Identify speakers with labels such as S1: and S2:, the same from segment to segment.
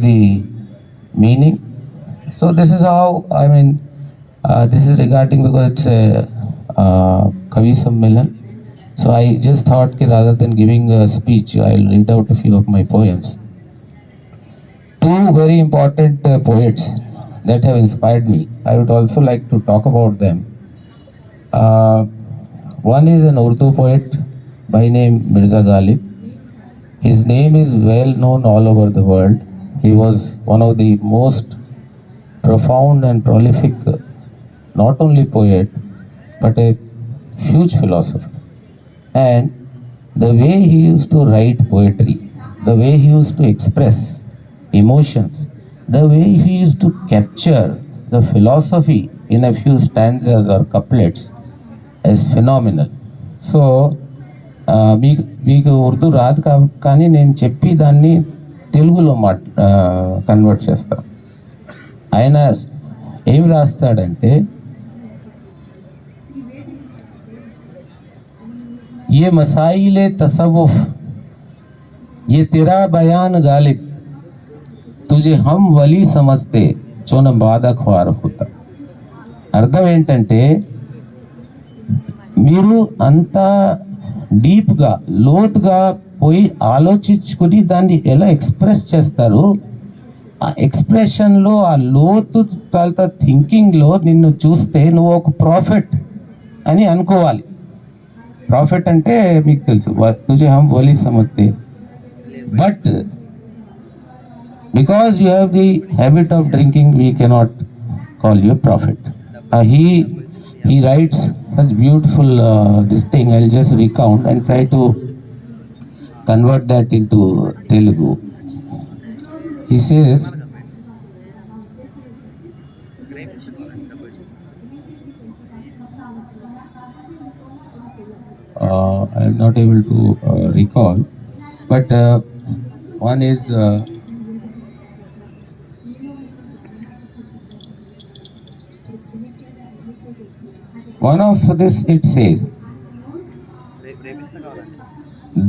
S1: the meaning. So this is how, I mean, this is regarding because it's a Kavi Sammelan. So I just thought that rather than giving a speech, I'll read out a few of my poems. Two very important poets that have inspired me. I would also like to talk about them. One is an Urdu poet by name Mirza Ghalib. His name is well known all over the world. He was one of the most profound and prolific, not only poet, but a huge philosopher. And the way he used to write poetry, the way he used to express emotions, the way he used to capture the philosophy in a few stanzas or couplets is phenomenal. So మీకు ఉర్దూ రాదు కానీ నేను చెప్పి దాన్ని తెలుగులో convert చేస్తాను. ఆయన ఏం రాస్తాడంటే, ये मसाइले तसव्वुफ ये तेरा बयान गालिब तुझे हम वली समझते चोन बाधा ख्वार होता. అర్థం ఏంటంటే, మీరు అంత డీప్గా లోతుగా పోయి ఆలోచించుకుని దాన్ని ఎలా ఎక్స్ప్రెస్ చేస్తారు, ఆ ఎక్స్ప్రెషన్లో ఆ లోతు తర్వాత థింకింగ్లో నిన్ను చూస్తే నువ్వు ఒక ప్రాఫిట్ అని అనుకోవాలి. ప్రాఫిట్ అంటే మీకు తెలుసు, తుజే హమ్ వలీ సమజ్తే, but because you have the habit of drinking we cannot call you profit. He writes such beautiful this thing. I'll just recount and try to convert that into Telugu. He says, I am not able to recall, but one is one of this, it says,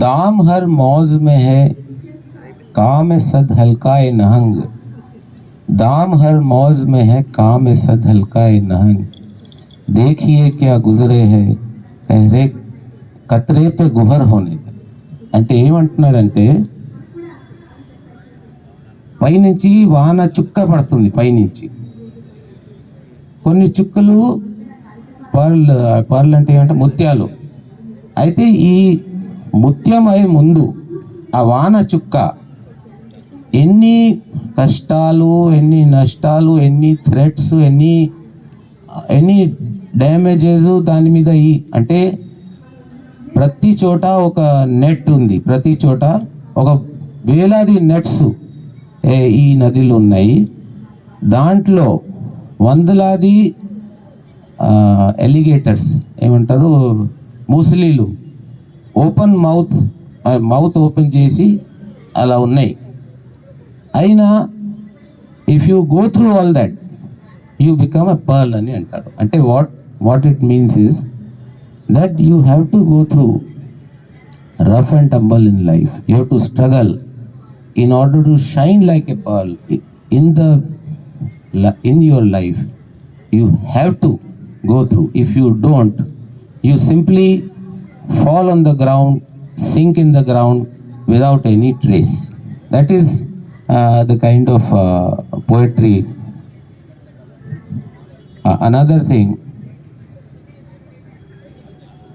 S1: दाम हर मौज में है काम सद हल्काए नहंग, दाम हर मौज में है काम सद हल्काए नहंग, देखिए क्या गुजरे है कहरे कतरे पे गुहर होने तक. అంటే ఏమంటున్నాడంటే, పైనుంచి వాన చుక్క పడుతుంది, పైనుంచి కొన్ని చుక్కలు పర్ల్ అంటే ఏమంటే ముత్యాలు. అయితే ఈ ముత్యం అయ్యే ముందు ఆ వాన చుక్క ఎన్ని కష్టాలు, ఎన్ని నష్టాలు, ఎన్ని థ్రెట్స్, ఎన్ని డ్యామేజెస్ దాని మీద అంటే ప్రతి చోట ఒక నెట్ ఉంది, ప్రతి చోట ఒక వేలాది నెట్స్ ఈ నదిలో ఉన్నాయి. దాంట్లో వందలాది ఎలిగేటర్స్ ఏమంటారు, ముసలీలు ఓపెన్ మౌత్ ఓపెన్ చేసి అలా ఉన్నాయి. అయినా if you go through all that you become a pearl అని అంటాడు. అంటే what it means is that you have to go through rough and tumble in life. You have to struggle in order to shine like a pearl in your life. You have to go through. If you don't, you simply fall on the ground, sink in the ground without any trace. That is the kind of poetry. Another thing,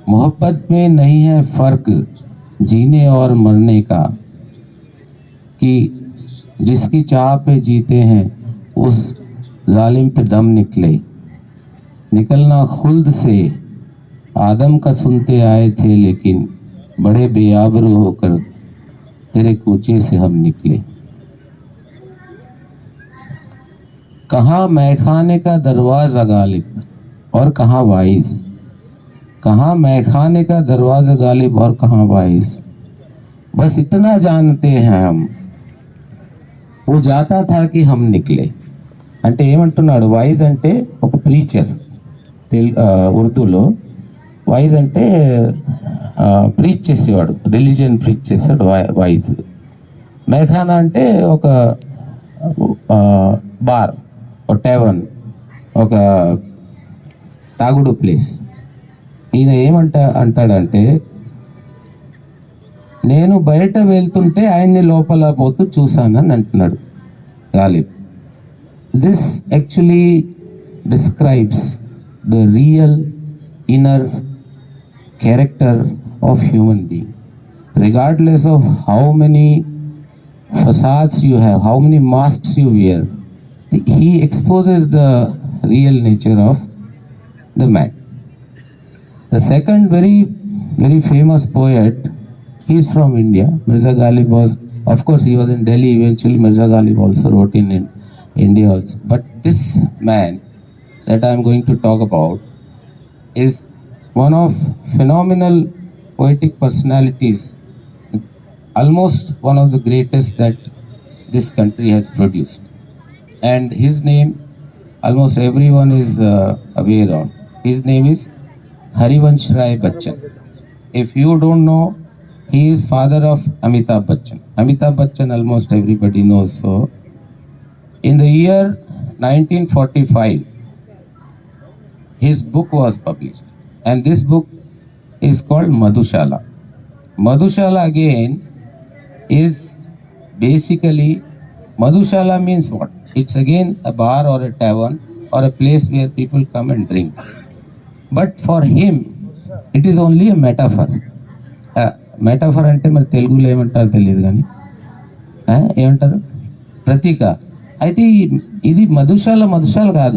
S1: मोहब्बत में नहीं है फ़र्क जीने और मरने का, कि जिसकी चाह पे जीते हैं उस जालिम पे दम निकलना खुल्द से आदम का सुनते आए थे, लेकिन बड़े बेआबरू होकर तेरे कूचे से हम निकले. कहाँ मैखाने का दरवाज़ा गालिब और कहाँ वाइज, कहाँ मैखाने का दरवाज़ा गालिब और कहाँ वाइज, बस इतना जानते हैं हम वो जाता था कि हम निकले. అంటే ఏమంటున్నాడు, వైజ్ అంటే ఒక ప్రీచర్, ఉర్దూలో వైజ్ అంటే ప్రీచ్ చేసేవాడు, రిలీజియన్ ప్రీచ్ చేస్తాడు వైజ్. మేఘానా అంటే ఒక బార్, ఒక టెవన్, ఒక తాగుడు ప్లేస్. ఈయన అంటాడంటే, నేను బయట వెళ్తుంటే ఆయన్ని లోపల పోతూ చూశానని అంటున్నాడు Ghalib. This actually describes the real inner character of human being. Regardless of how many facades you have, how many masks you wear, he exposes the real nature of the man. The second very famous poet, he is from India. Mirza Ghalib was, of course he was in Delhi eventually. Mirza Ghalib also wrote in India also. But this man that I am going to talk about is one of phenomenal poetic personalities, almost one of the greatest that this country has produced. And his name almost everyone is aware of. His name is Harivansh Rai Bachchan. If you don't know, he is father of Amitabh Bachchan. Amitabh Bachchan almost everybody knows. So in the year 1945, his book was published, and this book is called Madhushala. Madhushala again is basically, Madhushala means what? It's again a bar or a tavern or a place where people come and drink. But for him, it is only a metaphor. Metaphor అంటే మరి తెలుగులో ఏమంటారు తెలియదు కానీ ఏమంటారు, ప్రతీక. అయితే ఇది మధుశాల కాదు.